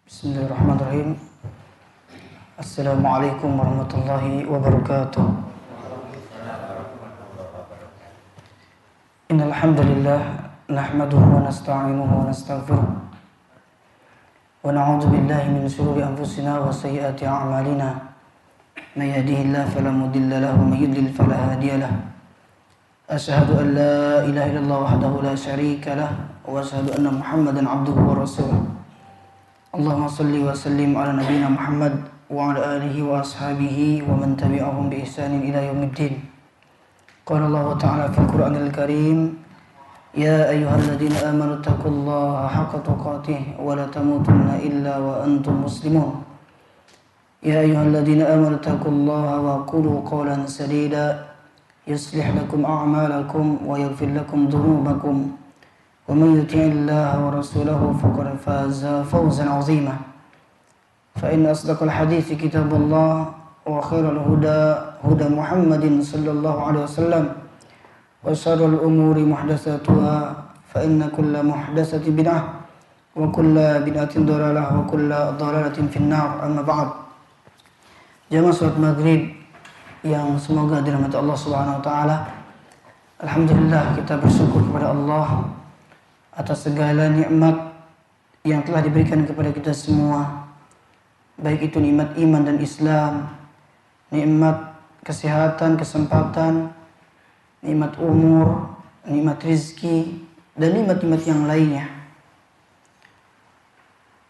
Bismillahirrahmanirrahim. Assalamualaikum warahmatullahi wabarakatuh. Innal hamdalillah nahmaduhu wa nasta'inuhu wa nastaghfiruh wa na'udzu billahi min shururi anfusina wa sayyiati a'malina. May yahdihillahu fala mudilla lahu wa may yudlil fala hadiya lahu. Asyhadu an la ilaha illallah wahdahu la syarika lahu wa asyhadu anna Muhammadan 'abduhu wa rasuluh. Allahumma salli wa sallim ala nabiyyina Muhammad wa ala alihi wa ashabihi wa man tabi'ahum bi ihsanin ila yaumiddin. Qala Allah ta'ala fil Qur'anil Karim, ya ayyuhalladzina amanu taqullaha haqqa tuqatih wa la tamutunna illa wa antum muslimun. Ya ayyuhalladzina amanu taqullaha wa qulu qawlan sadida yuslih lakum a'malakum wa yaghfir lakum dhunubakum. ومن يطع الله ورسوله فقد فاز فوزا عظيما فإن أصدق الحديث كتاب الله وخير الهدى هدى محمد صلى الله عليه وسلم وشر الأمور محدثاتها فإن كل محدثة بدعة وكل بدعة ضلالة وكل ضلالة في النار. أما بعد. Jamaah salat maghrib yang semoga dirahmati Allah Subhanahu wa taala. Alhamdulillah, kita bersyukur kepada Allah atas segala nikmat yang telah diberikan kepada kita semua, baik itu nikmat iman dan Islam, nikmat kesehatan, kesempatan, nikmat umur, nikmat rizki, dan nikmat-nikmat yang lainnya.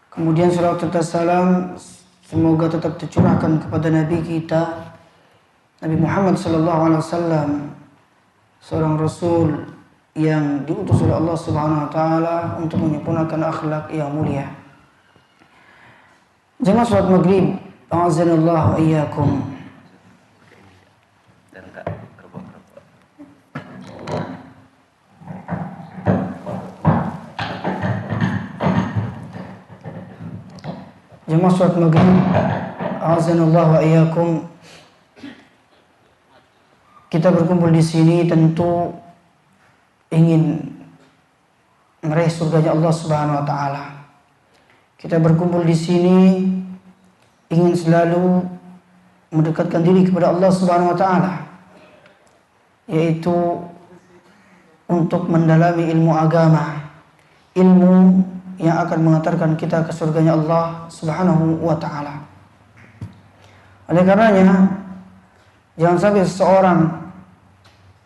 Kemudian salawat serta salam semoga tetap tercurahkan kepada Nabi kita, Nabi Muhammad SAW, seorang Rasul yang diutus oleh Allah Subhanahu wa taala untuk menyempurnakan akhlak yang mulia. Jamaah salat maghrib, a'azanallahu wa iyyakum. Jamaah salat maghrib, a'azanallahu wa iyyakum. Kita berkumpul di sini tentu ingin meraih surganya Allah Subhanahu wa taala. Kita berkumpul di sini ingin selalu mendekatkan diri kepada Allah Subhanahu wa taala, yaitu untuk mendalami ilmu agama, ilmu yang akan mengantarkan kita ke surganya Allah Subhanahu wa taala. Oleh karenanya, jangan sampai seseorang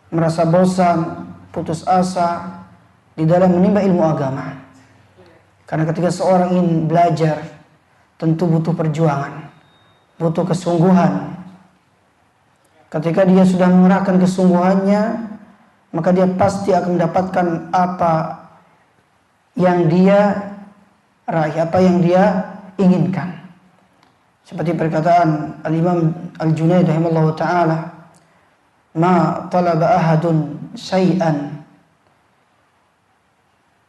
merasa bosan, putus asa di dalam menimba ilmu agama. Karena ketika seorang ingin belajar, tentu butuh perjuangan, butuh kesungguhan. Ketika dia sudah mengerahkan kesungguhannya, maka dia pasti akan mendapatkan apa yang dia raih, apa yang dia inginkan. Seperti perkataan Al-Imam Al-Junaid rahimahullah ta'ala, ma talaba ahadun syai'an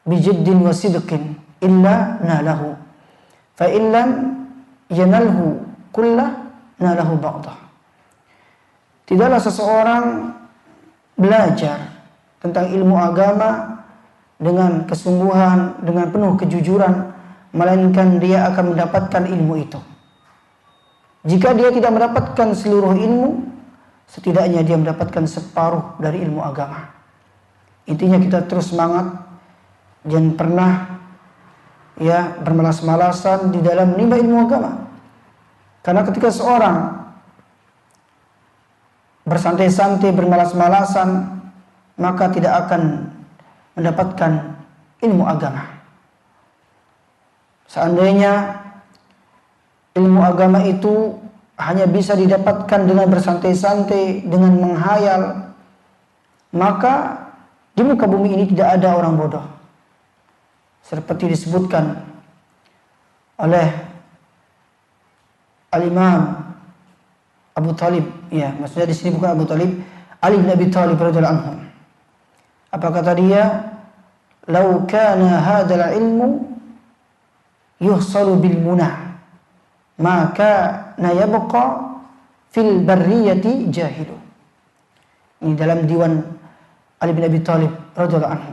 bijiddin wa sidqin illa nalahu fa illam yanalhu kullah nalahu ba'dah. Tidaklah seseorang belajar tentang ilmu agama dengan kesungguhan, dengan penuh kejujuran, melainkan dia akan mendapatkan ilmu itu. Jika dia tidak mendapatkan seluruh ilmu, setidaknya dia mendapatkan separuh dari ilmu agama. Intinya kita terus semangat, jangan pernah bermalas-malasan di dalam menimba ilmu agama. Karena ketika seorang bersantai-santai, bermalas-malasan, maka tidak akan mendapatkan ilmu agama. Seandainya ilmu agama itu hanya bisa didapatkan dengan bersantai-santai, dengan menghayal, maka di muka bumi ini tidak ada orang bodoh. Seperti disebutkan oleh Al-Imam Abu Talib, maksudnya di sini bukan Abu Talib, Ali bin Abi Talib radhiyallahu anhu. Apa kata dia? "Lau kana hadzal ilmu yuhsalu bil munah, maka nayabqa fil barriyati jahilu." Ini dalam diwan Ali bin Abi Talib radhiyallahu anhu.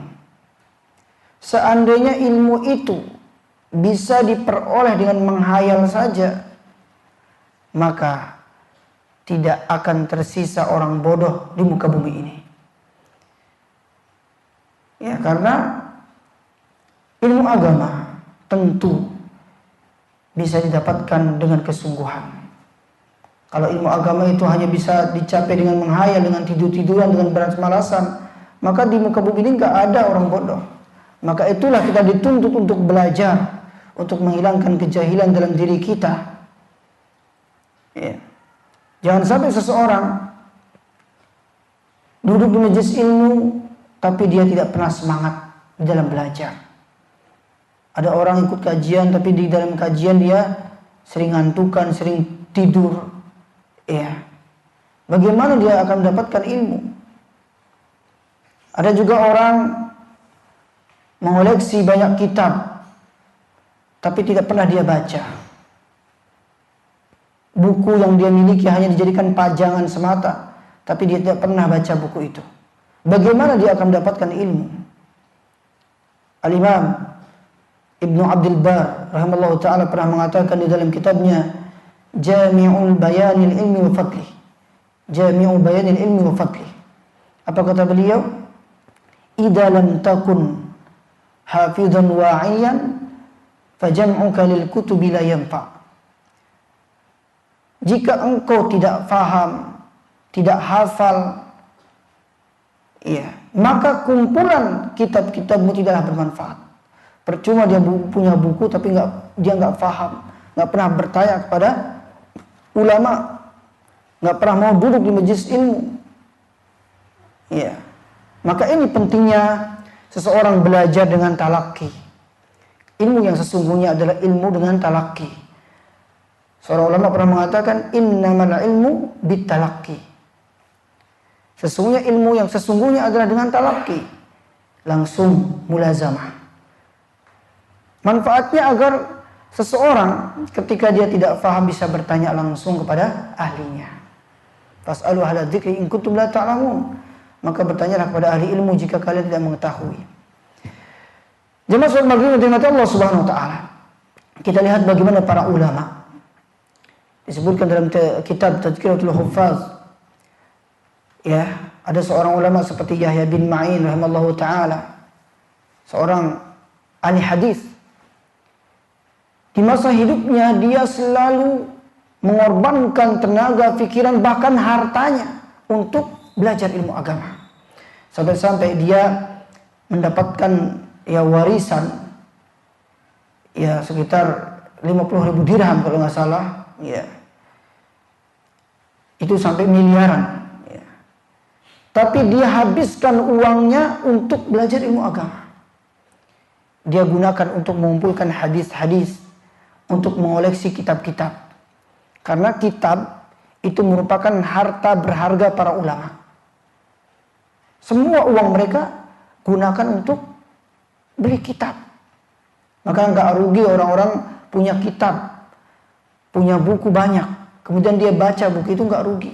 Seandainya ilmu itu bisa diperoleh dengan menghayal saja, maka tidak akan tersisa orang bodoh di muka bumi ini. Ya, karena ilmu agama tentu bisa didapatkan dengan kesungguhan. Kalau ilmu agama itu hanya bisa dicapai dengan menghayal, dengan tidur-tiduran, dengan beras-malasan, maka di muka bumi ini nggak ada orang bodoh. Maka itulah kita dituntut untuk belajar, untuk menghilangkan kejahilan dalam diri kita. Ya. Jangan sampai seseorang duduk di majelis ilmu, tapi dia tidak pernah semangat di dalam belajar. Ada orang ikut kajian, tapi di dalam kajian dia sering ngantukan, sering tidur. Ya, bagaimana dia akan mendapatkan ilmu? Ada juga orang mengoleksi banyak kitab, tapi tidak pernah dia baca. Buku yang dia miliki hanya dijadikan pajangan semata, tapi dia tidak pernah baca buku itu. Bagaimana dia akan mendapatkan ilmu? Al-Imam Ibnu Abdul Bar rahimallahu ta'ala pernah mengatakan di dalam kitabnya Jami'ul Bayanil Ilmi wa Fadlih. Jami'ul Bayanil Ilmi wa Fadlih. Apa kata beliau? Idza lam takun hafizan wa'iyan fajam'uka lil kutubi la yanfa'. Jika engkau tidak faham, tidak hafal, ya, maka kumpulan kitab-kitabmu tidaklah bermanfaat. Percuma dia punya buku tapi dia nggak faham, nggak pernah bertanya kepada ulama, nggak pernah mau duduk di majelis ilmu. Ya, maka ini pentingnya seseorang belajar dengan talaki. Ilmu yang sesungguhnya adalah ilmu dengan talaki. Seorang ulama pernah mengatakan innamal ilmu bitalaki. Sesungguhnya ilmu yang sesungguhnya adalah dengan talaki, langsung mulazamah. Manfaatnya agar seseorang ketika dia tidak faham bisa bertanya langsung kepada ahlinya. Fas'alu ahla dzikri in kuntum la ta'lamun. Maka bertanyalah kepada ahli ilmu jika kalian tidak mengetahui. Jemaah salat maghrib yang dirahmati Allah Subhanahu wa taala. Kita lihat bagaimana para ulama. Disebutkan dalam kitab Tadhkiratul Huffaz. Ya, ada seorang ulama seperti Yahya bin Ma'in rahimallahu taala. Seorang ahli hadis. Di masa hidupnya dia selalu mengorbankan tenaga, pikiran, bahkan hartanya untuk belajar ilmu agama. Sampai-sampai dia mendapatkan warisan sekitar 50.000 dirham kalau nggak salah. Ya. Itu sampai miliaran. Ya. Tapi dia habiskan uangnya untuk belajar ilmu agama. Dia gunakan untuk mengumpulkan hadis-hadis, untuk mengoleksi kitab-kitab. Karena kitab itu merupakan harta berharga para ulama. Semua uang mereka gunakan untuk beli kitab. Maka nggak rugi orang-orang punya kitab, punya buku banyak, kemudian dia baca buku itu nggak rugi.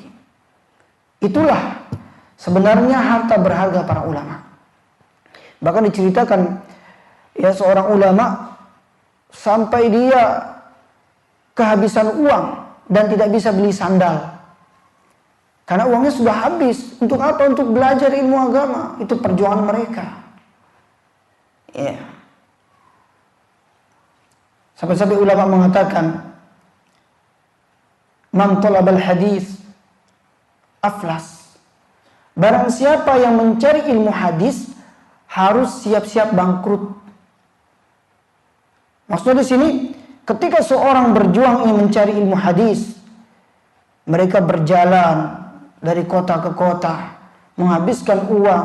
Itulah sebenarnya harta berharga para ulama. Bahkan diceritakan seorang ulama sampai dia kehabisan uang dan tidak bisa beli sandal. Karena uangnya sudah habis. Untuk apa? Untuk belajar ilmu agama. Itu perjuangan mereka. Ya. Sampai-sampai ulama mengatakan, man talabal hadis aflas. Barang siapa yang mencari ilmu hadis harus siap-siap bangkrut. Maksudnya di sini, ketika seorang berjuang ingin mencari ilmu hadis, mereka berjalan dari kota ke kota, menghabiskan uang,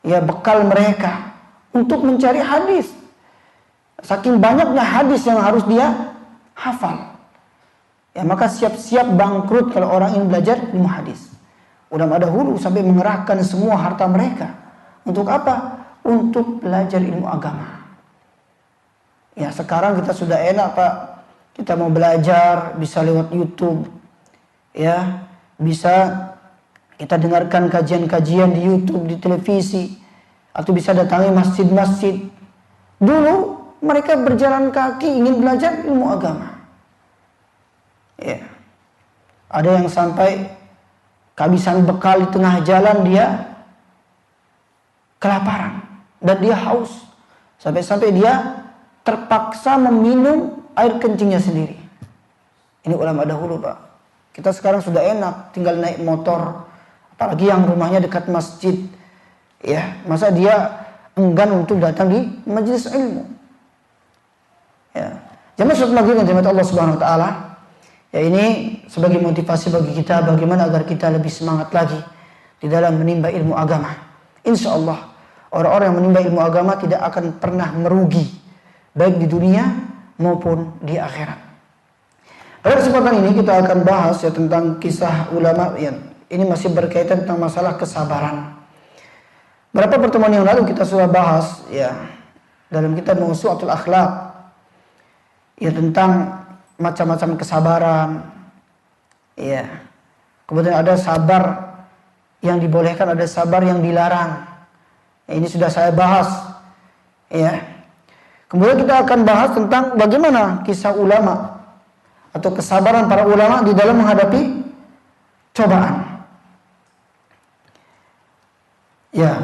bekal mereka untuk mencari hadis. Saking banyaknya hadis yang harus dia hafal. Maka siap-siap bangkrut kalau orang ingin belajar ilmu hadis. Ulama dahulu sampai mengerahkan semua harta mereka. Untuk apa? Untuk belajar ilmu agama. Sekarang kita sudah enak, Pak. Kita mau belajar bisa lewat YouTube. Bisa kita dengarkan kajian-kajian di YouTube, di televisi, atau bisa datangi masjid-masjid. Dulu mereka berjalan kaki ingin belajar ilmu agama. Ya. Ada yang sampai kehabisan bekal di tengah jalan, dia kelaparan dan dia haus. Sampai-sampai dia terpaksa meminum air kencingnya sendiri. Ini ulama dahulu, Pak. Kita sekarang sudah enak, tinggal naik motor, apalagi yang rumahnya dekat masjid. Ya, masa dia enggan untuk datang di majelis ilmu. Ya. Jamaah sholat maghrib yang Allah Subhanahu wa taala. Ya, ini sebagai motivasi bagi kita bagaimana agar kita lebih semangat lagi di dalam menimba ilmu agama. Insya Allah orang-orang yang menimba ilmu agama tidak akan pernah merugi baik di dunia maupun di akhirat. Pada kesempatan ini kita akan bahas ya tentang kisah ulama yang ini masih berkaitan tentang masalah kesabaran. Beberapa pertemuan yang lalu kita sudah bahas ya dalam kitab Mawsu'atul Akhlaq ya tentang macam-macam kesabaran. Ya. Kemudian ada sabar yang dibolehkan, ada sabar yang dilarang. Ya, ini sudah saya bahas. Ya. Kemudian kita akan bahas tentang bagaimana kisah ulama atau kesabaran para ulama di dalam menghadapi cobaan. Ya.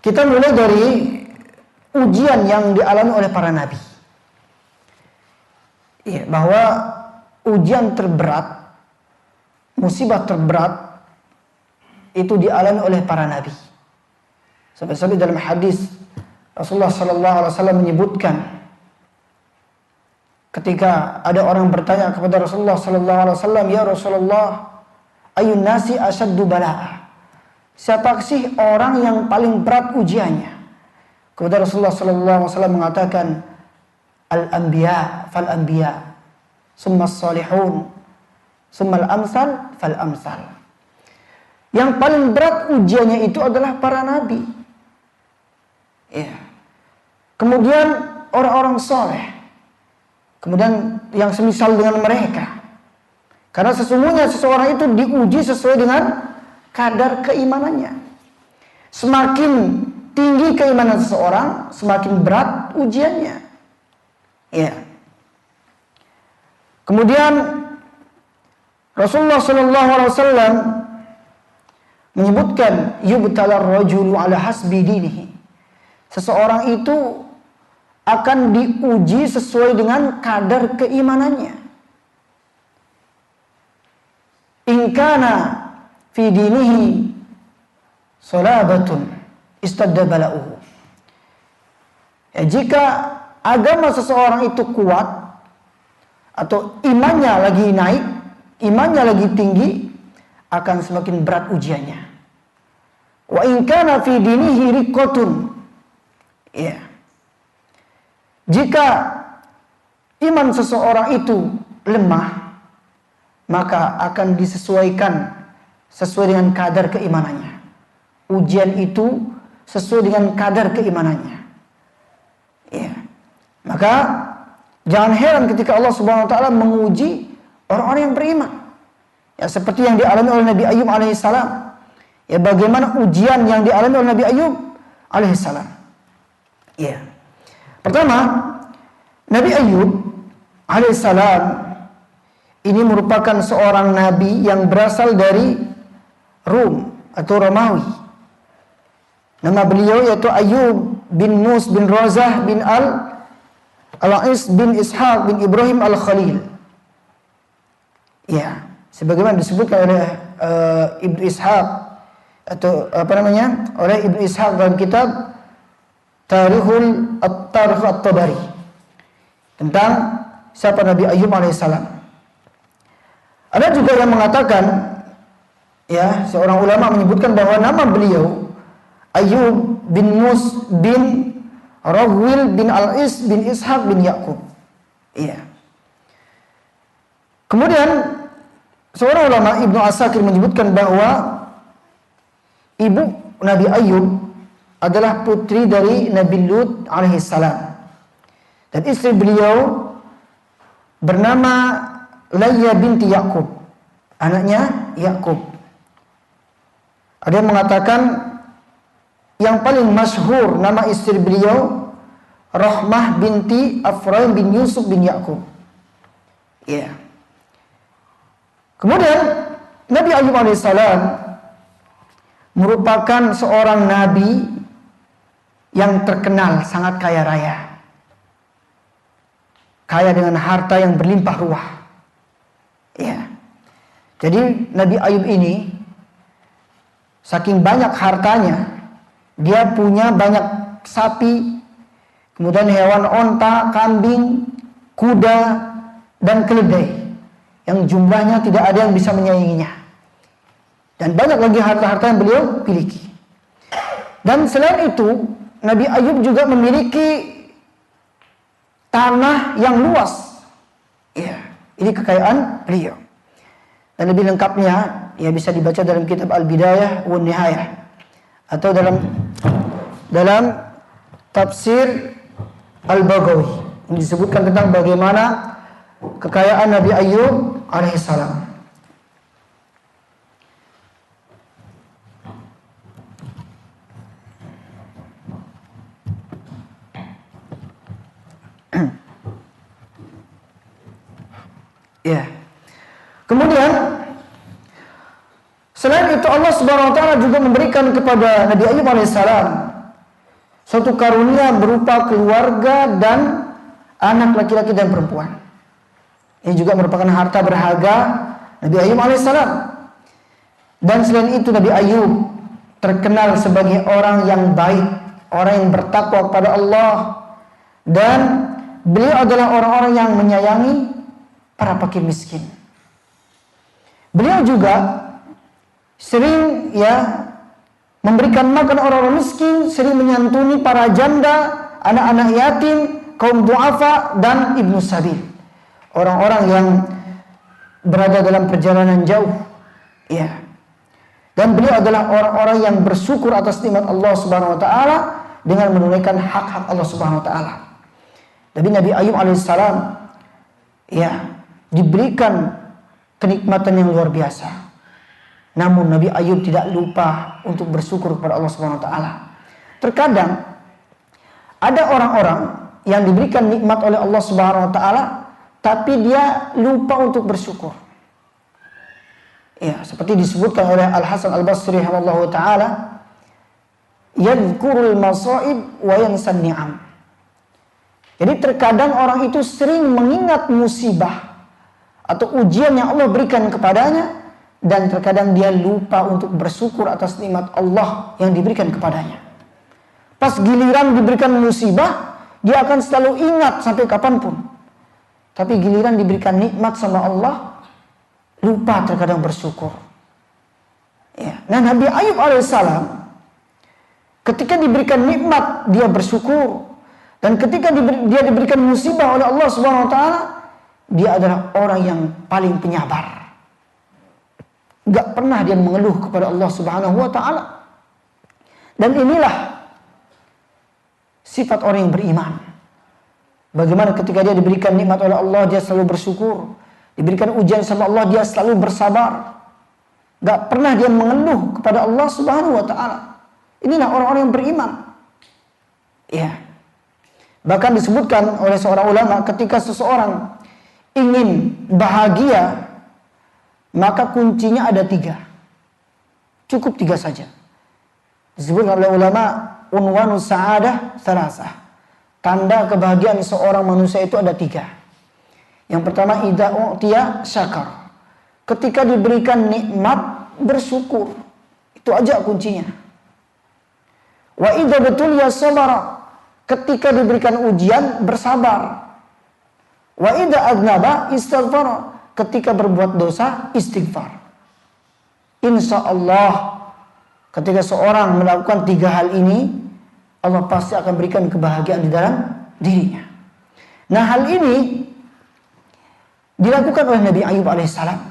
Kita mulai dari ujian yang dialami oleh para nabi. Ya, bahwa ujian terberat, musibah terberat itu dialami oleh para nabi. Sampai-sampai dalam hadis Rasulullah SAW menyebutkan ketika ada orang bertanya kepada Rasulullah SAW, ya Rasulullah, ayun nasi asyaddu bala'a. Siapa sih orang yang paling berat ujiannya? Kemudian Rasulullah SAW mengatakan, al-anbiya fal-anbiya, summa salihun, summa al-amsal fal-amsal. Yang paling berat ujiannya itu adalah para nabi. Ya. Kemudian orang-orang soleh. Kemudian yang semisal dengan mereka. Karena sesungguhnya seseorang itu diuji sesuai dengan kadar keimanannya. Semakin tinggi keimanan seseorang, semakin berat ujiannya. Ya. Kemudian Rasulullah SAW menyebutkan yubtalar rajulu ala hasbi dinihi. Seseorang itu akan diuji sesuai dengan kadar keimanannya. In kana fi dinihi salabatun istadda bala'uhu. Ya, jika agama seseorang itu kuat atau imannya lagi naik, imannya lagi tinggi, akan semakin berat ujiannya. Wa in kana fi dinihi riqqatun. Ya. Jika iman seseorang itu lemah, maka akan disesuaikan sesuai dengan kadar keimanannya. Ujian itu sesuai dengan kadar keimanannya. Ya. Maka jangan heran ketika Allah Subhanahu wa taala menguji orang-orang yang beriman. Ya, seperti yang dialami oleh Nabi Ayub alaihissalam. Ya, bagaimana ujian yang dialami oleh Nabi Ayub alaihissalam. Ya. Pertama, Nabi Ayub alaihissalam ini merupakan seorang nabi yang berasal dari Rum atau Romawi. Nama beliau yaitu Ayub bin Mus bin Razah bin Al-Ais bin Ishaq bin Ibrahim Al-Khalil. Ya, sebagaimana disebutkan oleh Ibnu Ishaq atau oleh Ibnu Ishaq dalam kitab Tarikh At-Tabari tentang siapa Nabi Ayub alaihissalam. Ada juga yang mengatakan, ya, seorang ulama menyebutkan bahwa nama beliau Ayub bin Mus bin Raghwil bin Al-Is bin Ishaq bin Yaqub. Iya. Kemudian seorang ulama Ibnu Asakir menyebutkan bahwa ibu Nabi Ayub adalah putri dari Nabi Lut alaihissalam. Dan istri beliau bernama Layya binti Yaqub, anaknya Yaqub. Ada yang mengatakan yang paling masyhur nama istri beliau Rahmah binti Afraim bin Yusuf bin Yakub. Ya. Kemudian Nabi Ayub alaihissalam merupakan seorang nabi yang terkenal sangat kaya raya. Kaya dengan harta yang berlimpah ruah. Ya. Jadi Nabi Ayub ini saking banyak hartanya, dia punya banyak sapi, kemudian hewan onta, kambing, kuda, dan keledai yang jumlahnya tidak ada yang bisa menyainginya. Dan banyak lagi harta-harta yang beliau miliki. Dan selain itu, Nabi Ayub juga memiliki tanah yang luas. Ya, ini kekayaan beliau. Dan lebih lengkapnya ya bisa dibaca dalam kitab Al-Bidayah wa Nihayah atau dalam tafsir Al-Baghawi. Ini disebutkan tentang bagaimana kekayaan Nabi Ayub alaihissalam. Ya. Kemudian selain itu Allah Subhanahu wa taala juga memberikan kepada Nabi Ayub alaihissalam suatu karunia berupa keluarga dan anak laki-laki dan perempuan. Ini juga merupakan harta berharga Nabi Ayub alaihissalam. Dan selain itu Nabi Ayub terkenal sebagai orang yang baik, orang yang bertakwa kepada Allah, dan beliau adalah orang-orang yang menyayangi para fakir miskin. Beliau juga sering memberikan makan orang-orang miskin, sering menyantuni para janda, anak-anak yatim, kaum du'afa, dan ibnu sabil. Orang-orang yang berada dalam perjalanan jauh. Ya. Dan beliau adalah orang-orang yang bersyukur atas nikmat Allah Subhanahu wa taala dengan menunaikan hak-hak Allah Subhanahu wa taala. Jadi Nabi Ayub alaihissalam diberikan kenikmatan yang luar biasa. Namun Nabi Ayub tidak lupa untuk bersyukur kepada Allah Subhanahu wa taala. Terkadang ada orang-orang yang diberikan nikmat oleh Allah Subhanahu wa taala tapi dia lupa untuk bersyukur. Ya, seperti disebutkan oleh Al-Hasan Al-Basri rahimahullahu taala, yadhkurul masaib wa yansan ni'am. Jadi terkadang orang itu sering mengingat musibah atau ujian yang Allah berikan kepadanya, dan terkadang dia lupa untuk bersyukur atas nikmat Allah yang diberikan kepadanya. Pas giliran diberikan musibah, dia akan selalu ingat sampai kapanpun. Tapi giliran diberikan nikmat sama Allah, lupa terkadang bersyukur. Ya. Nah, Nabi Ayub alaihissalam ketika diberikan nikmat dia bersyukur, dan ketika dia diberikan musibah oleh Allah Subhanahu wa taala, dia adalah orang yang paling penyabar. Gak pernah dia mengeluh kepada Allah Subhanahu wa taala. Dan inilah sifat orang yang beriman. Bagaimana ketika dia diberikan nikmat oleh Allah, dia selalu bersyukur. Diberikan ujian sama Allah, dia selalu bersabar. Gak pernah dia mengeluh kepada Allah Subhanahu wa taala. Inilah orang-orang yang beriman. Ya. Bahkan disebutkan oleh seorang ulama, ketika seseorang ingin bahagia, maka kuncinya ada 3. Cukup 3 saja. Disebutkan oleh ulama, unwanus sa'adah salasah. Tanda kebahagiaan seorang manusia itu ada 3. Yang pertama, idza u'tiya syakar. Ketika diberikan nikmat, bersyukur. Itu aja kuncinya. Wa idza batuliya sabara. Ketika diberikan ujian, bersabar. Wa idza adnaba istighfar. Ketika berbuat dosa, istighfar. Insya Allah, ketika seorang melakukan 3 hal ini, Allah pasti akan berikan kebahagiaan di dalam dirinya. Nah, hal ini dilakukan oleh Nabi Ayub alaihissalam.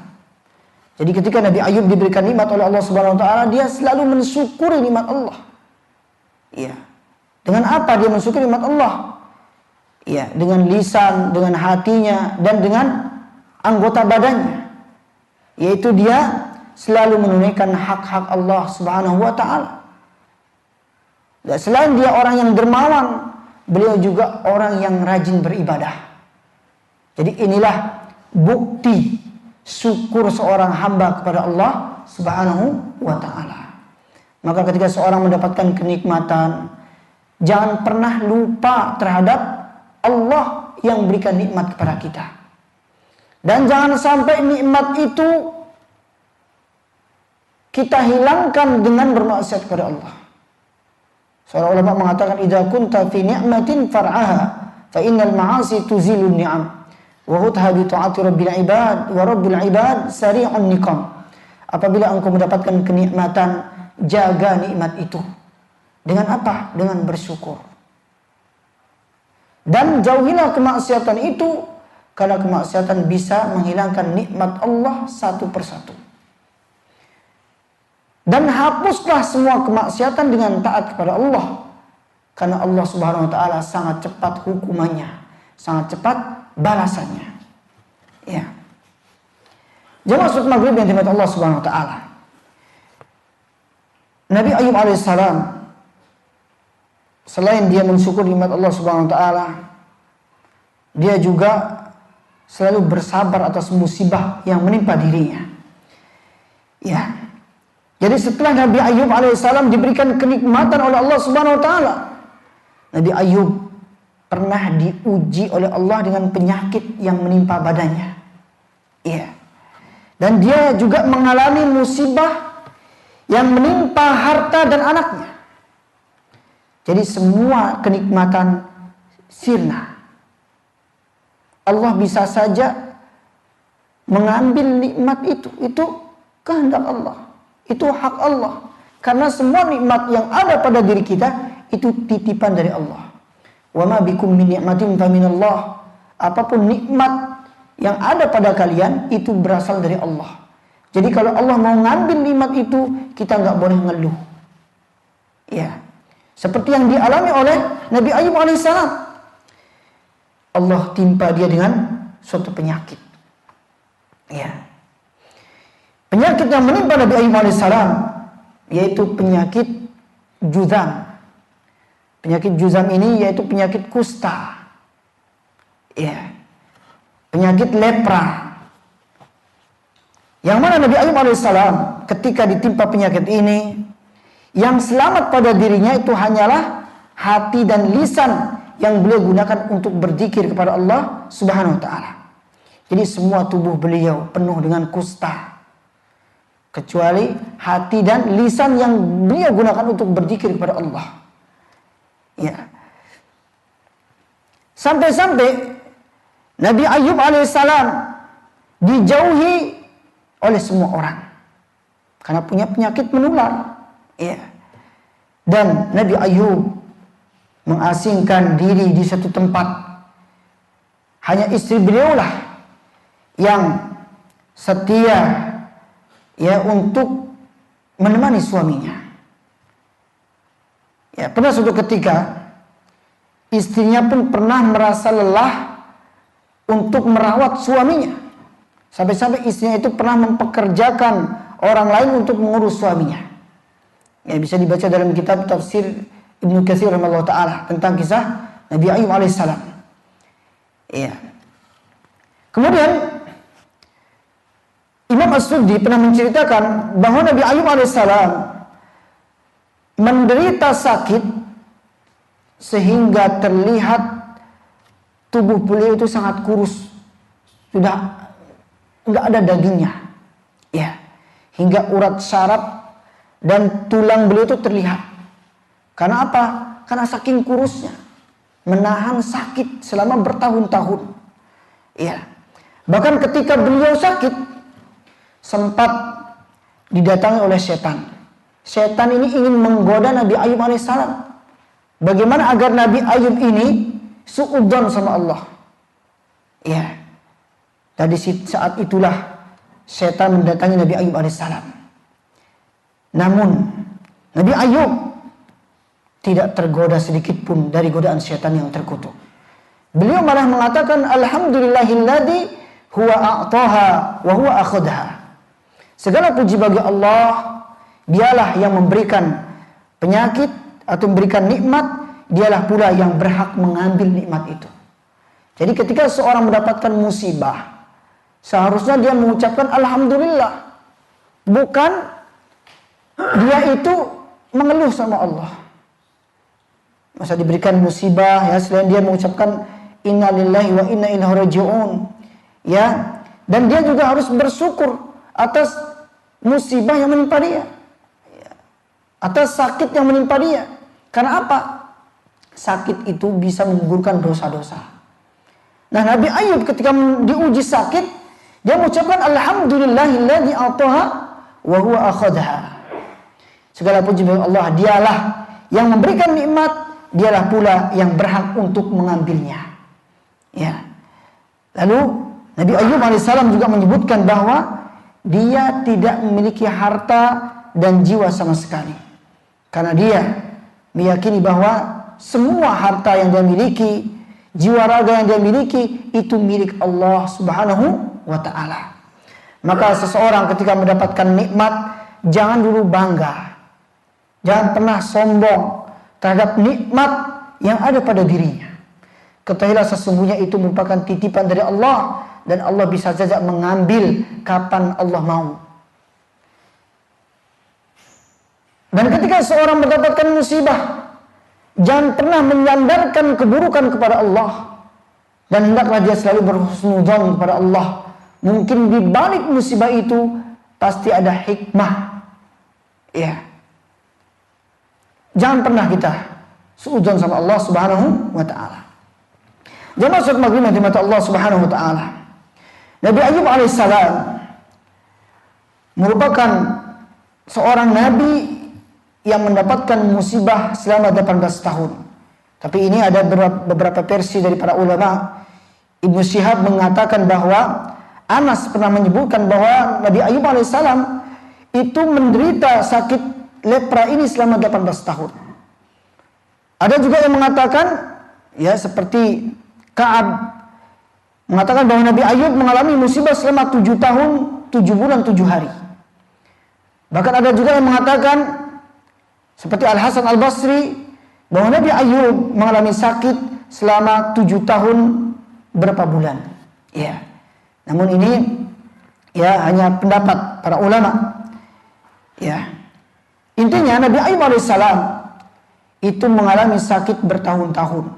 Jadi ketika Nabi Ayub diberikan nikmat oleh Allah Subhanahu wa taala, dia selalu mensyukuri nikmat Allah. Ya. Dengan apa dia mensyukuri nikmat Allah? Ya, dengan lisan, dengan hatinya, dan dengan anggota badannya. Yaitu dia selalu menunaikan hak-hak Allah Subhanahu wa taala. Dan selain dia orang yang dermawan, beliau juga orang yang rajin beribadah. Jadi inilah bukti syukur seorang hamba kepada Allah Subhanahu wa ta'ala. Maka ketika seorang mendapatkan kenikmatan, jangan pernah lupa terhadap Allah yang berikan nikmat kepada kita. Dan jangan sampai nikmat itu kita hilangkan dengan bermaksiat kepada Allah. Seorang ulama mengatakan, idza kunta fi ni'matin far'aha fa innal ma'asi tuzilun ni'am wa hutha bi ta'ati rabbil ibad wa rabbil ibad sari'un niqam. Apabila engkau mendapatkan kenikmatan, jaga nikmat itu. Dengan apa? Dengan bersyukur. Dan jauhilah kemaksiatan itu, karena kemaksiatan bisa menghilangkan nikmat Allah satu persatu. Dan hapuslah semua kemaksiatan dengan taat kepada Allah. Karena Allah Subhanahu wa ta'ala sangat cepat hukumannya, sangat cepat balasannya. Ya. Jemaah salat maghrib yang dirahmati Allah Subhanahu wa ta'ala. Nabi Ayub alaihissalam, selain dia mensyukur nikmat Allah Subhanahu wa ta'ala, dia juga selalu bersabar atas musibah yang menimpa dirinya. Ya. Jadi setelah Nabi Ayub alaihissalam diberikan kenikmatan oleh Allah Subhanahu wa ta'ala, Nabi Ayub pernah diuji oleh Allah dengan penyakit yang menimpa badannya. Iya. Dan dia juga mengalami musibah yang menimpa harta dan anaknya. Jadi semua kenikmatan sirna. Allah bisa saja mengambil nikmat itu. Itu kehendak Allah. Itu hak Allah. Karena semua nikmat yang ada pada diri kita itu titipan dari Allah. Wa ma bikum min ni'matin fa minallah. Apapun nikmat yang ada pada kalian itu berasal dari Allah. Jadi kalau Allah mau ngambil nikmat itu, kita nggak boleh ngeluh. Ya. Seperti yang dialami oleh Nabi Ayub alaihissalam. Allah timpa dia dengan suatu penyakit. Ya. Penyakit yang menimpa Nabi Ayub alaihissalam yaitu penyakit juzam. Penyakit juzam ini yaitu penyakit kusta. Ya. Penyakit lepra. Yang mana Nabi Ayub alaihissalam ketika ditimpa penyakit ini, yang selamat pada dirinya itu hanyalah hati dan lisan yang beliau gunakan untuk berzikir kepada Allah Subhanahu wa ta'ala. Jadi semua tubuh beliau penuh dengan kusta, kecuali hati dan lisan yang beliau gunakan untuk berzikir kepada Allah. Ya. Sampai-sampai Nabi Ayub alaihissalam dijauhi oleh semua orang karena punya penyakit menular. Ya. Dan Nabi Ayub mengasingkan diri di satu tempat. Hanya istri beliaulah yang setia ya untuk menemani suaminya. Ya, pernah suatu ketika istrinya pun pernah merasa lelah untuk merawat suaminya. Sampai-sampai istrinya itu pernah mempekerjakan orang lain untuk mengurus suaminya. Ya, bisa dibaca dalam kitab tafsir Ibnu Katsir rahimahullah ta'ala tentang kisah Nabi Ayub alaihissalam. Ya. Kemudian Imam As-Suddi pernah menceritakan bahwa Nabi Ayub alaihissalam menderita sakit sehingga terlihat tubuh beliau itu sangat kurus, sudah enggak ada dagingnya, ya, hingga urat saraf dan tulang beliau itu terlihat. Karena apa? Karena saking kurusnya, menahan sakit selama bertahun-tahun. Ya, bahkan ketika beliau sakit, sempat didatangi oleh setan. Setan ini ingin menggoda Nabi Ayub alaihissalam. Bagaimana agar Nabi Ayub ini suudzon sama Allah. Ya. Dan di saat itulah setan mendatangi Nabi Ayub alaihissalam. Namun Nabi Ayub tidak tergoda sedikit pun dari godaan setan yang terkutuk. Beliau malah mengatakan, alhamdulillahilladzi huwa a'taha wa huwa akhadha. Segala puji bagi Allah, dialah yang memberikan penyakit atau memberikan nikmat dialah pula yang berhak mengambil nikmat itu. Jadi ketika seorang mendapatkan musibah, seharusnya dia mengucapkan alhamdulillah. Bukan dia itu mengeluh sama Allah. Masa diberikan musibah, ya, selain dia mengucapkan inna lillahi wa inna ilaihi raji'un, ya, dan dia juga harus bersyukur atas musibah yang menimpa dia, ya, atas sakit yang menimpa dia. Karena apa? Sakit itu bisa menggugurkan dosa-dosa. Nah, Nabi Ayub ketika diuji sakit, dia mengucapkan alhamdulillahilladzi ataha wa huwa akhadha. Segala puji bagi Allah, dialah yang memberikan nikmat, dialah pula yang berhak untuk mengambilnya. Ya. Lalu Nabi Ayub alaihissalam juga menyebutkan bahwa dia tidak memiliki harta dan jiwa sama sekali. Karena dia meyakini bahwa semua harta yang dia miliki, jiwa raga yang dia miliki, itu milik Allah subhanahu wa ta'ala. Maka seseorang ketika mendapatkan nikmat, jangan dulu bangga. Jangan pernah sombong terhadap nikmat yang ada pada dirinya. Ketahuilah sesungguhnya itu merupakan titipan dari Allah, dan Allah bisa saja mengambil kapan Allah mau. Dan ketika seorang mendapatkan musibah, jangan pernah menyandarkan keburukan kepada Allah, dan hendaklah dia selalu berhusnudzon kepada Allah. Mungkin di balik musibah itu pasti ada hikmah. Ya. Jangan pernah kita suudzon sama Allah subhanahu wa ta'ala. Jamaah salat maghrib yang dimata Allah subhanahu wa ta'ala, Nabi Ayub alaihissalam merupakan seorang nabi yang mendapatkan musibah selama 18 tahun. Tapi ini ada beberapa versi dari para ulama. Ibnu Syihab mengatakan bahwa Anas pernah menyebutkan bahwa Nabi Ayub alaihissalam itu menderita sakit lepra ini selama 18 tahun. Ada juga yang mengatakan, ya, seperti Ka'ab mengatakan bahwa Nabi Ayub mengalami musibah selama 7 tahun, 7 bulan, 7 hari. Bahkan ada juga yang mengatakan, seperti Al-Hasan Al-Basri, bahwa Nabi Ayub mengalami sakit selama 7 tahun berapa bulan. Ya. Namun ini, ya, hanya pendapat para ulama. Ya. Intinya Nabi Ayub alaihissalam itu mengalami sakit bertahun-tahun.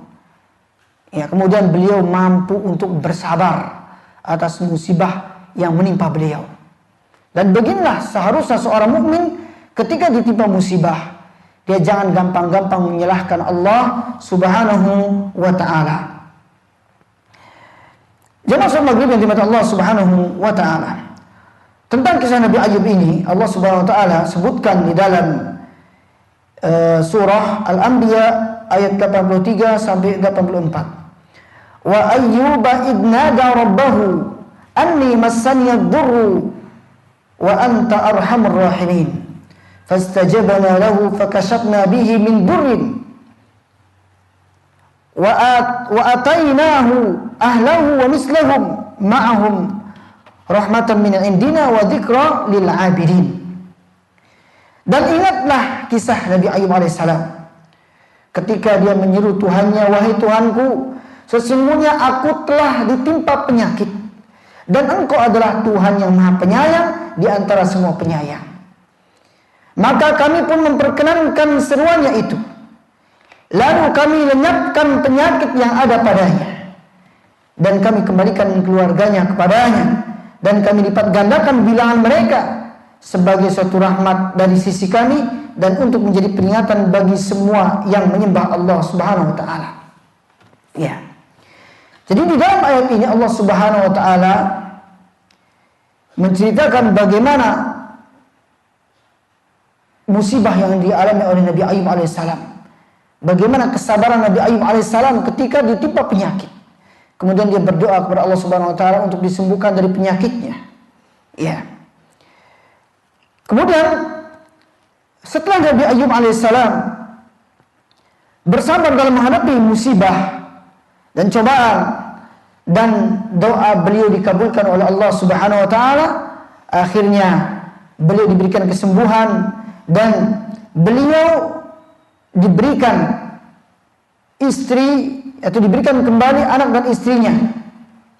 Ya, kemudian beliau mampu untuk bersabar atas musibah yang menimpa beliau. Dan beginilah seharusnya seorang mukmin ketika ditimpa musibah, dia jangan gampang-gampang menyalahkan Allah subhanahu wa ta'ala. Jemaah salat maghrib yang dimata Allah subhanahu wa ta'ala, tentang kisah Nabi Ayub ini Allah subhanahu wa ta'ala sebutkan di dalam surah Al-Anbiya ayat 83 sampai 84. Wa ayyuba idnada rabbahu anni massani ad-durru wa anta arhamur rahimin fastajabna lahu fakashafna bihi min durrin wa atainahu ahlahu wa mislahum ma'ahum rahmatan min indina wa dzikra lil 'abidin. Dan ingatlah kisah Nabi Ayub alaihissalam ketika dia menyeru Tuhannya, wahai Tuhanku, sesungguhnya aku telah ditimpa penyakit dan Engkau adalah Tuhan yang Maha Penyayang di antara semua penyayang. Maka kami pun memperkenankan seruannya itu. Lalu kami lenyapkan penyakit yang ada padanya dan kami kembalikan keluarganya kepadanya, dan kami lipat gandakan bilangan mereka sebagai suatu rahmat dari sisi kami dan untuk menjadi peringatan bagi semua yang menyembah Allah subhanahu wa ta'ala. Ya. Jadi di dalam ayat ini Allah subhanahu wa ta'ala menceritakan bagaimana musibah yang dialami oleh Nabi Ayub alaihissalam. Bagaimana kesabaran Nabi Ayub alaihissalam ketika ditimpa penyakit. Kemudian dia berdoa kepada Allah subhanahu wa ta'ala untuk disembuhkan dari penyakitnya. Ya. Kemudian setelah Nabi Ayub alaihissalam bersabar dalam menghadapi musibah dan cobaan, dan doa beliau dikabulkan oleh Allah subhanahu wa ta'ala, akhirnya beliau diberikan kesembuhan dan beliau diberikan istri atau diberikan kembali anak dan istrinya.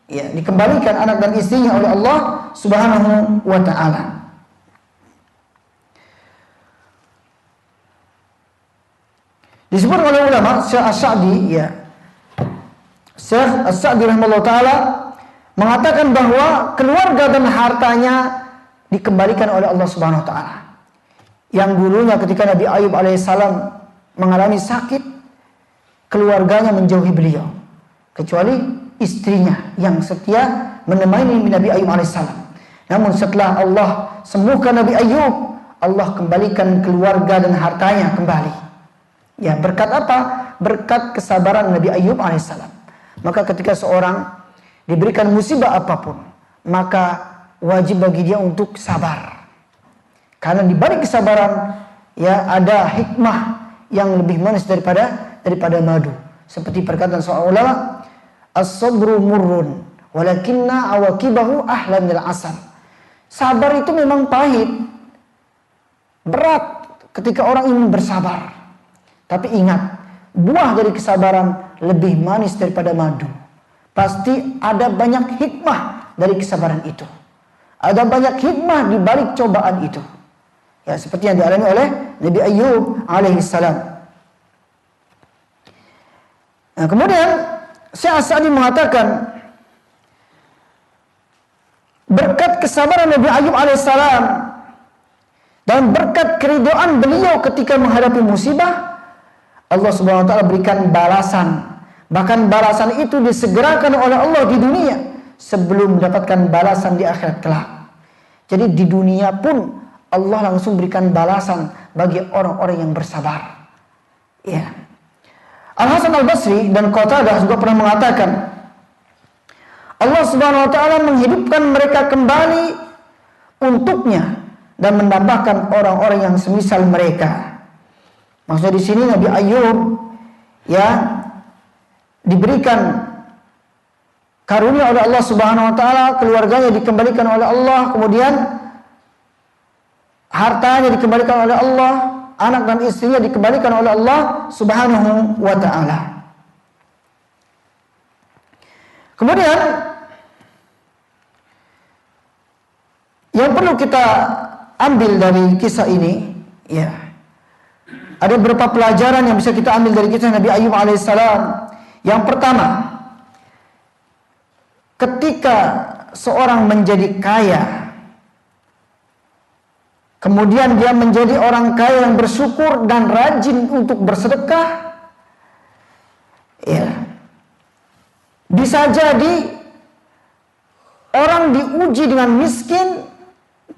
Ya, dikembalikan anak dan istrinya oleh Allah Subhanahu wa taala. Disebut oleh ulama Syekh As-Sa'di, ya. Syekh As-Sa'di rahimahullah taala mengatakan bahwa keluarga dan hartanya dikembalikan oleh Allah Subhanahu wa taala. Yang dulunya ketika Nabi Ayub alaihissalam mengalami sakit, keluarganya menjauhi beliau, kecuali istrinya yang setia menemani Nabi Ayub alaihissalam. Namun setelah Allah sembuhkan Nabi Ayub, Allah kembalikan keluarga dan hartanya kembali. Ya, berkat apa? Berkat kesabaran Nabi Ayub alaihissalam. Maka ketika seorang diberikan musibah apapun, maka wajib bagi dia untuk sabar. Karena di balik kesabaran, ya, ada hikmah yang lebih manis daripada madu. Seperti perkataan seorang ulama, as-sabru murrun walakinna awaqibahu ahla minal asal. Sabar itu memang pahit, berat ketika orang ingin bersabar. Tapi ingat, buah dari kesabaran lebih manis daripada madu. Pasti ada banyak hikmah dari kesabaran itu. Ada banyak hikmah di balik cobaan itu. Ya, seperti yang dialami oleh Nabi Ayub alaihissalam. Nah, kemudian Syekh As-Sa'di mengatakan, berkat kesabaran Nabi Ayub alaihissalam dan berkat keridhaan beliau ketika menghadapi musibah, Allah Subhanahu wa taala berikan balasan. Bahkan balasan itu disegerakan oleh Allah di dunia sebelum mendapatkan balasan di akhirat kelak. Jadi di dunia pun Allah langsung berikan balasan bagi orang-orang yang bersabar. Ya. Al-Hasan Al-Basri dan Qatadah juga pernah mengatakan, Allah Subhanahu wa taala menghidupkan mereka kembali untuknya dan menambahkan orang-orang yang semisal mereka. Maksudnya di sini Nabi Ayub, ya, diberikan karunia oleh Allah Subhanahu wa taala, keluarganya dikembalikan oleh Allah, kemudian hartanya dikembalikan oleh Allah, anak dan istrinya dikembalikan oleh Allah Subhanahu wa taala. Kemudian yang perlu kita ambil dari kisah ini, ya, ada beberapa pelajaran yang bisa kita ambil dari kisah Nabi Ayub alaihissalam. Yang pertama, ketika seorang menjadi kaya, kemudian dia menjadi orang kaya yang bersyukur dan rajin untuk bersedekah, ya, bisa jadi orang diuji dengan miskin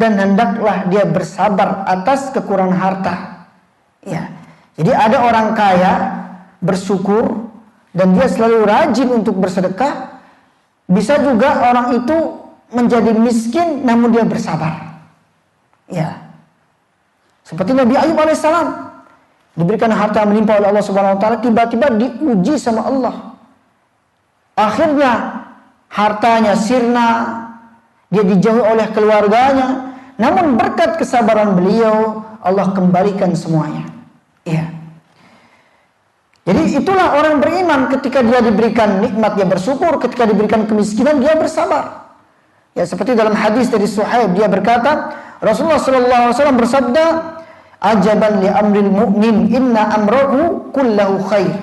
dan hendaklah dia bersabar atas kekurangan harta. Ya, jadi ada orang kaya bersyukur dan dia selalu rajin untuk bersedekah. Bisa juga orang itu menjadi miskin namun dia bersabar. Ya, seperti Nabi Ayub alaihissalam, diberikan harta melimpah oleh Allah Subhanahu wa taala, tiba-tiba diuji sama Allah. Akhirnya hartanya sirna, dia dijauhi oleh keluarganya, namun berkat kesabaran beliau Allah kembalikan semuanya. Ya. Jadi itulah orang beriman, ketika dia diberikan nikmat dia bersyukur, ketika diberikan kemiskinan dia bersabar. Ya, seperti dalam hadis dari Suhaib, dia berkata, Rasulullah sallallahu alaihi wasallam bersabda, "Ajaban li amril mu'min, inna amrahu kullahu khair,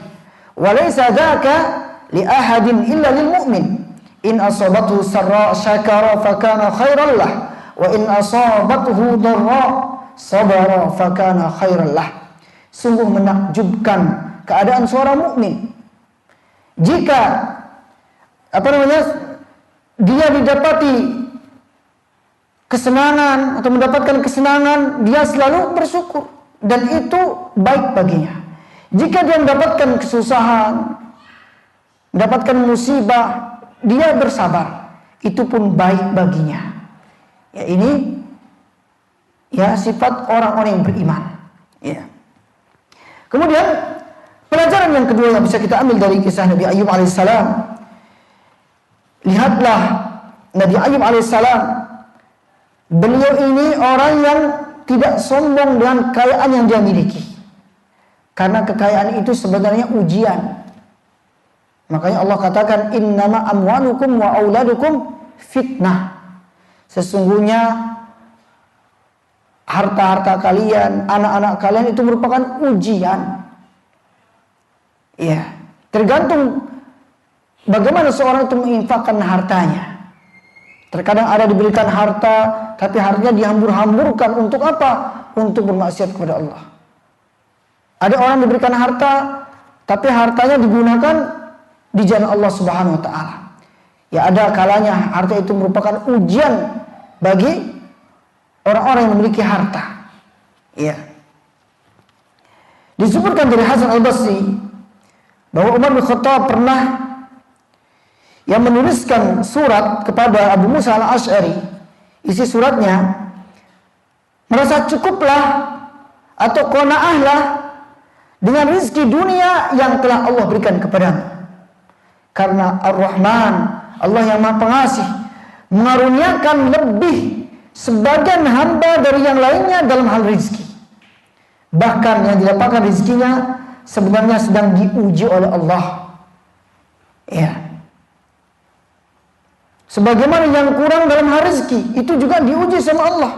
wa laysa dzaka li ahadin illa lil mu'min. In asabathu sarra syakara fa kana khairan lah, wa in asabathu dharra sabara fa kana khairan lah." Sungguh menakjubkan keadaan seorang mukmin. Jika dia didapati kesenangan atau mendapatkan kesenangan, dia selalu bersyukur dan itu baik baginya. Jika dia mendapatkan kesusahan, mendapatkan musibah, dia bersabar, itu pun baik baginya. Ya, ini ya sifat orang-orang yang beriman. Ya. Kemudian pelajaran yang kedua yang bisa kita ambil dari kisah Nabi Ayub alaihissalam, lihatlah Nabi Ayub alaihissalam, beliau ini orang yang tidak sombong dengan kekayaan yang dia miliki. Karena kekayaan itu sebenarnya ujian. Makanya Allah katakan innama amwalukum wa auladukum fitnah. Sesungguhnya harta-harta kalian, anak-anak kalian itu merupakan ujian. Ya, tergantung bagaimana seorang itu menginfakkan hartanya. Terkadang ada diberikan harta, tapi hartanya dihambur-hamburkan untuk apa? Untuk bermaksiat kepada Allah. Ada orang diberikan harta, tapi hartanya digunakan di jalan Allah Subhanahu wa taala. Ya, ada kalanya harta itu merupakan ujian bagi orang-orang yang memiliki harta. Ya. Disebutkan dari Hasan Al-Basri bahwa Umar bin Khattab pernah yang menuliskan surat kepada Abu Musa Al-Asy'ari. Isi suratnya, merasa cukuplah atau qanaahlah dengan rezeki dunia yang telah Allah berikan kepadamu. Karena Ar-Rahman, Allah yang Maha Pengasih, mengaruniakan lebih sebagian hamba dari yang lainnya dalam hal rezeki. Bahkan yang didapatkan rezekinya sebenarnya sedang diuji oleh Allah. Ya. Sebagaimana yang kurang dalam hal rezeki itu juga diuji sama Allah.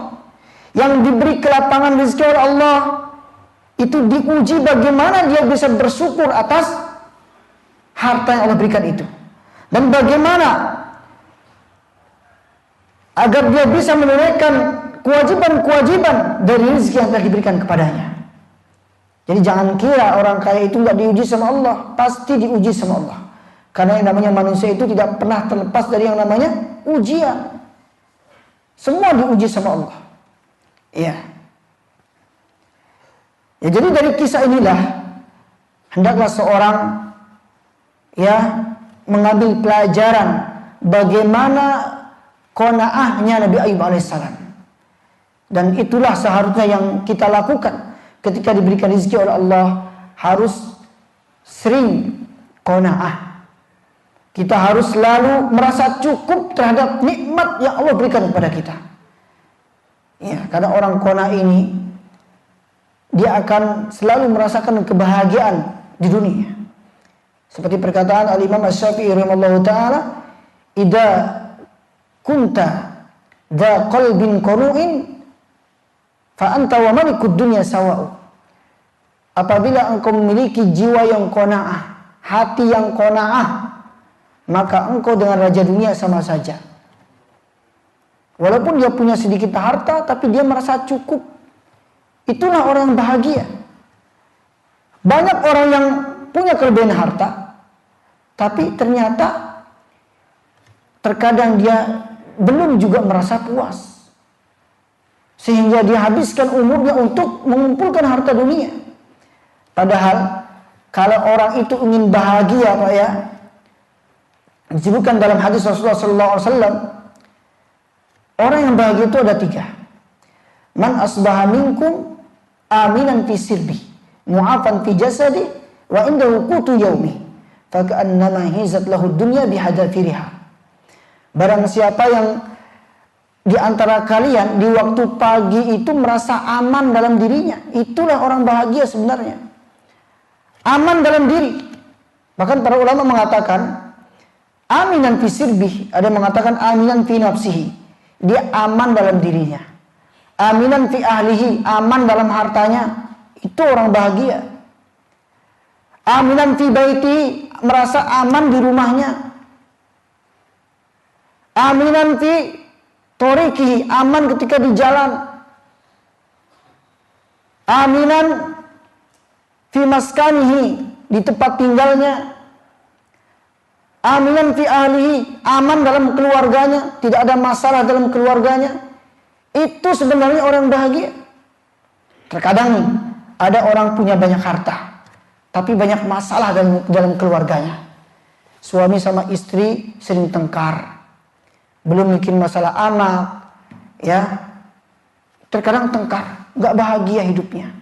Yang diberi kelapangan rezeki oleh Allah itu diuji bagaimana dia bisa bersyukur atas harta yang Allah berikan itu. Dan bagaimana agar dia bisa menunaikan kewajiban-kewajiban dari rezeki yang telah diberikan kepadanya. Jadi jangan kira orang kaya itu tidak diuji sama Allah, pasti diuji sama Allah. Karena yang namanya manusia itu tidak pernah terlepas dari yang namanya ujian. Semua diuji sama Allah. Iya. Ya, jadi dari kisah inilah hendaklah seorang mengambil pelajaran bagaimana qanaahnya Nabi Ayub alaihissalam. Dan itulah seharusnya yang kita lakukan ketika diberikan rezeki oleh Allah, harus sering qanaah. Kita harus selalu merasa cukup terhadap nikmat yang Allah berikan kepada kita. Ya, karena orang qanaah ini dia akan selalu merasakan kebahagiaan di dunia. Seperti perkataan Al-Imam Asy-Syafi'i rahimahullahu taala, "Idza kunta dza qalbin qanu'in fa anta wa malikud dunya sawa'u." Apabila engkau memiliki jiwa yang qanaah, hati yang qanaah, maka engkau dengan raja dunia sama saja. Walaupun dia punya sedikit harta, tapi dia merasa cukup. Itulah orang yang bahagia. Banyak orang yang punya kelebihan harta, tapi ternyata terkadang dia belum juga merasa puas. Sehingga dia habiskan umurnya untuk mengumpulkan harta dunia. Padahal kalau orang itu ingin bahagia, Pak ya, disebutkan dalam hadis Rasulullah SAW, orang yang bahagia itu ada 3. Man asbaha minkum aminan fi sirbi, mu'afan fi jasadi, wa indahu qutu yaumi, fa ka'annama hizat lahu dunya bihadafiriha. Barang siapa yang di antara kalian di waktu pagi itu merasa aman dalam dirinya, itulah orang bahagia sebenarnya. Aman dalam diri. Bahkan para ulama mengatakan aminan fi sirbi, ada yang mengatakan aminan fi nafsihi, dia aman dalam dirinya. Aminan fi ahlihi, aman dalam hartanya, itu orang bahagia. Aminan fi baiti, merasa aman di rumahnya. Aminan fi torikihi, aman ketika di jalan. Aminan fi maskanihi, di tempat tinggalnya. Aminan fi ahlihi, aman dalam keluarganya, tidak ada masalah dalam keluarganya. Itu sebenarnya orang bahagia. Terkadang nih, ada orang punya banyak harta, tapi banyak masalah dalam keluarganya. Suami sama istri sering tengkar, belum bikin masalah anak, ya. Terkadang tengkar, gak bahagia hidupnya.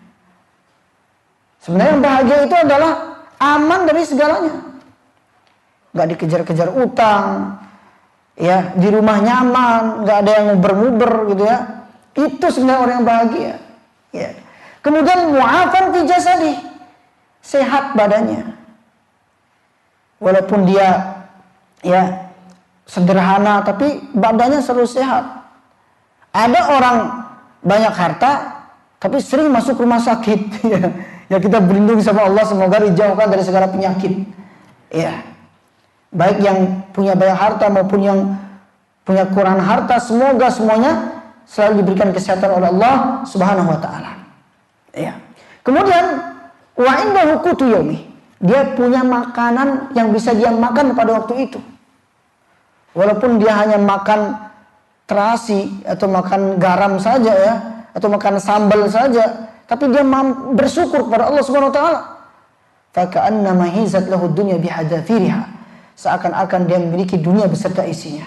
Sebenarnya yang bahagia itu adalah aman dari segalanya. Gak dikejar-kejar utang, ya, di rumah nyaman, gak ada yang nguber-nguber gitu ya. Itu sebenarnya orang yang bahagia. Ya. Kemudian mu'afan fi jasadi, sehat badannya. walaupun dia ya sederhana tapi badannya selalu sehat. Ada orang banyak harta tapi sering masuk rumah sakit. Ya kita berlindung sama Allah, semoga dijauhkan dari segala penyakit. Ya, baik yang punya banyak harta maupun yang punya kurang harta, semoga semuanya selalu diberikan kesehatan oleh Allah Subhanahu wa taala. Ya. Kemudian wa indahu qutu yaumi. Dia punya makanan yang bisa dia makan pada waktu itu. Walaupun dia hanya makan terasi atau makan garam saja ya, atau makan sambal saja, tapi dia bersyukur kepada Allah Subhanahu wa taala. Fa ka'annama hizat lahu dunya bihadzafiriha. Seakan-akan dia memiliki dunia beserta isinya.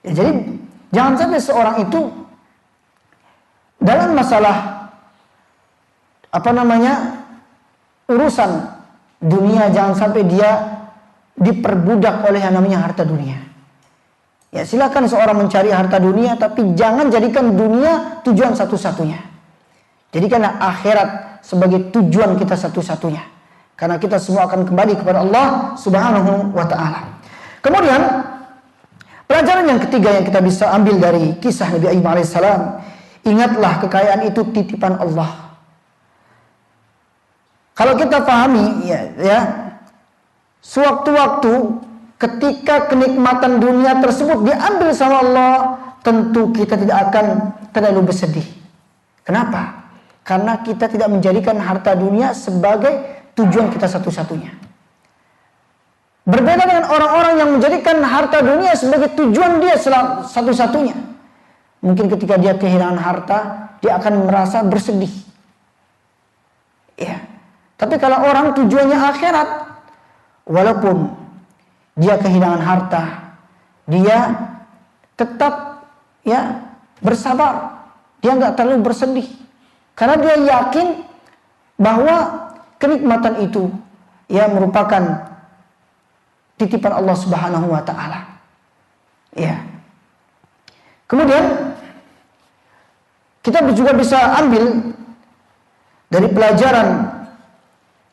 Ya, jadi jangan sampai seorang itu dalam masalah urusan dunia, jangan sampai dia diperbudak oleh yang namanya harta dunia. Ya, silakan seorang mencari harta dunia, tapi jangan jadikan dunia tujuan satu-satunya. Jadikanlah akhirat sebagai tujuan kita satu-satunya. Karena kita semua akan kembali kepada Allah Subhanahu wa taala. Kemudian pelajaran yang ketiga yang kita bisa ambil dari kisah Nabi Ayyub alaihissalam, ingatlah kekayaan itu titipan Allah. Kalau kita pahami ya sewaktu-waktu ketika kenikmatan dunia tersebut diambil sama Allah, tentu kita tidak akan terlalu bersedih. Kenapa? Karena kita tidak menjadikan harta dunia sebagai tujuan kita satu-satunya. Berbeda dengan orang-orang yang menjadikan harta dunia sebagai tujuan dia satu-satunya. Mungkin ketika dia kehilangan harta, dia akan merasa bersedih. Ya. Tapi kalau orang tujuannya akhirat, walaupun dia kehilangan harta, dia tetap ya bersabar. Dia nggak terlalu bersedih. Karena dia yakin bahwa kenikmatan itu ya merupakan titipan Allah Subhanahu wa taala. Ya. Kemudian kita juga bisa ambil dari pelajaran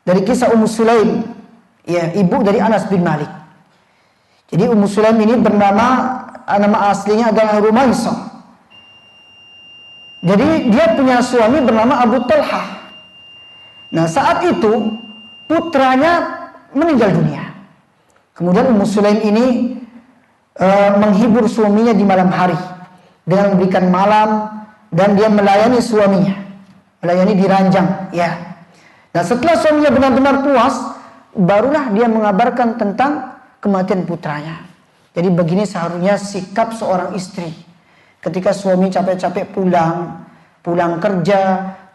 dari kisah Ummu Sulaim, ya, ibu dari Anas bin Malik. Jadi Ummu Sulaim ini nama aslinya adalah Rumaisah. Jadi dia punya suami bernama Abu Talhah. Nah, saat itu putranya meninggal dunia. Kemudian Ummu Sulaim ini menghibur suaminya di malam hari dengan memberikan malam, dan dia melayani suaminya, melayani di ranjang, ya. Nah, setelah suaminya benar-benar puas, barulah dia mengabarkan tentang kematian putranya. Jadi begini seharusnya sikap seorang istri. Ketika suami capek-capek pulang kerja,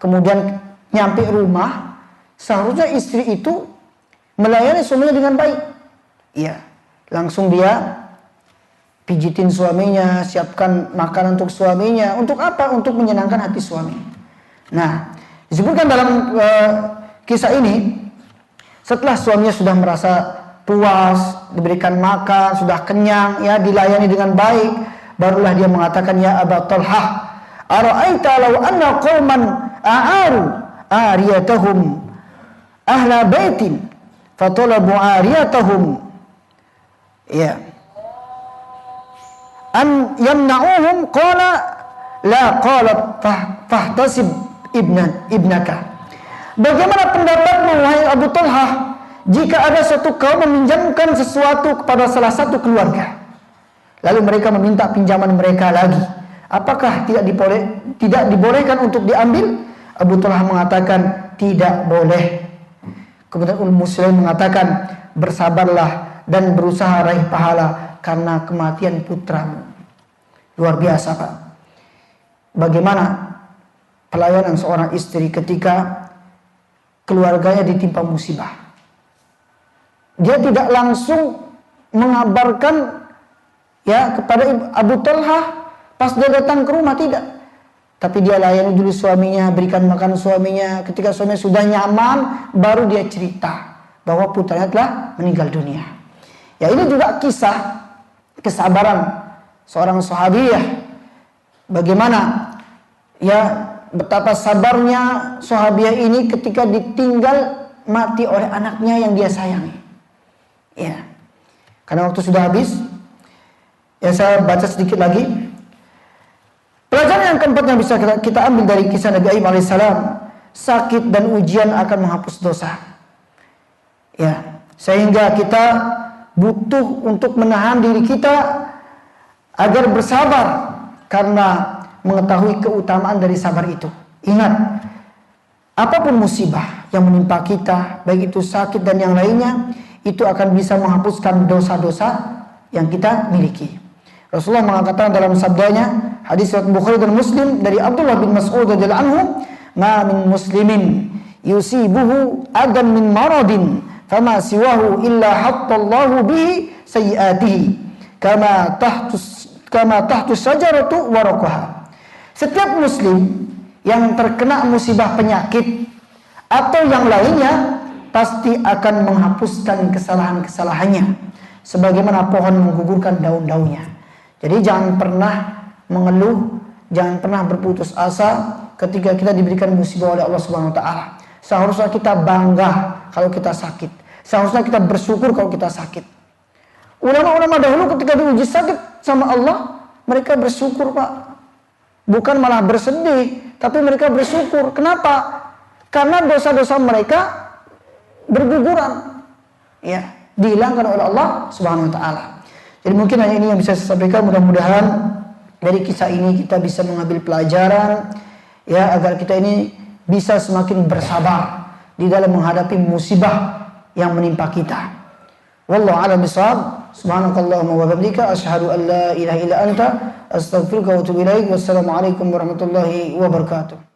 kemudian nyampe rumah, seharusnya istri itu melayani suaminya dengan baik. Iya, langsung dia pijitin suaminya, siapkan makanan untuk suaminya. Untuk apa? Untuk menyenangkan hati suami. Nah, disebutkan dalam kisah ini, setelah suaminya sudah merasa puas, diberikan makan, sudah kenyang, ya, dilayani dengan baik, barulah dia mengatakan, ya Aba Talhah, ara'aita law anna qauman a'aru ariyatahum ahla baitin fatalabu ariyatahum, ya, an yamna'uhum, qala la, qalat fahtasib ibnaka. Bagaimana pendapatmu wahai Abu Talhah jika ada suatu kaum meminjamkan sesuatu kepada salah satu keluarga, lalu mereka meminta pinjaman mereka lagi, apakah tidak dibolehkan untuk diambil? Abu Talhah mengatakan tidak boleh. Kemudian Ummu Sulaim mengatakan, bersabarlah dan berusaha raih pahala karena kematian putramu. Luar biasa, Pak. Bagaimana pelayanan seorang istri ketika keluarganya ditimpa musibah. Dia tidak langsung mengabarkan ya kepada Abu Talhah pas dia datang ke rumah, tidak. Tapi dia layani dulu suaminya, berikan makan suaminya. Ketika suaminya sudah nyaman, baru dia cerita bahwa putranya telah meninggal dunia. Ya, ini juga kisah kesabaran seorang sahabiyah. Bagaimana ya betapa sabarnya sahabiyah ini ketika ditinggal mati oleh anaknya yang dia sayangi. Ya. Karena waktu sudah habis, ya saya baca sedikit lagi. Pelajaran yang keempat yang bisa kita ambil dari kisah Nabi Ayub alaihissalam, sakit dan ujian akan menghapus dosa. Ya, sehingga kita butuh untuk menahan diri kita agar bersabar karena mengetahui keutamaan dari sabar itu. Ingat, apapun musibah yang menimpa kita, baik itu sakit dan yang lainnya, itu akan bisa menghapuskan dosa-dosa yang kita miliki. Rasulullah mengatakan dalam sabdanya, hadis riwayat Bukhari dan Muslim dari Abdullah bin Mas'ud radhiyallahu anhu, "Ma min muslimin yusibuhu adam min maradin, fama siwahu illa hattallahu bihi sayyi'atihi, kama tahtu syajaratu waraqaha." Setiap muslim yang terkena musibah penyakit atau yang lainnya pasti akan menghapuskan kesalahan-kesalahannya sebagaimana pohon menggugurkan daun-daunnya. Jadi jangan pernah mengeluh, jangan pernah berputus asa ketika kita diberikan musibah oleh Allah Subhanahu wa taala. Seharusnya kita bangga kalau kita sakit. Seharusnya kita bersyukur kalau kita sakit. Ulama-ulama dahulu ketika diuji sakit sama Allah, mereka bersyukur, Pak. Bukan malah bersedih, tapi mereka bersyukur. Kenapa? Karena dosa-dosa mereka berguguran, ya, dihilangkan oleh Allah Subhanahu wa taala. Jadi mungkin hanya ini yang bisa saya sampaikan. Mudah-mudahan dari kisah ini kita bisa mengambil pelajaran, ya, agar kita ini bisa semakin bersabar di dalam menghadapi musibah yang menimpa kita. Wallahu a'lam bishawab. Subhanakallahumma wa bihamdika asyhadu an la ilaha illa anta astaghfiruka wa atubu ilaik. Wassalamualaikum warahmatullahi wabarakatuh.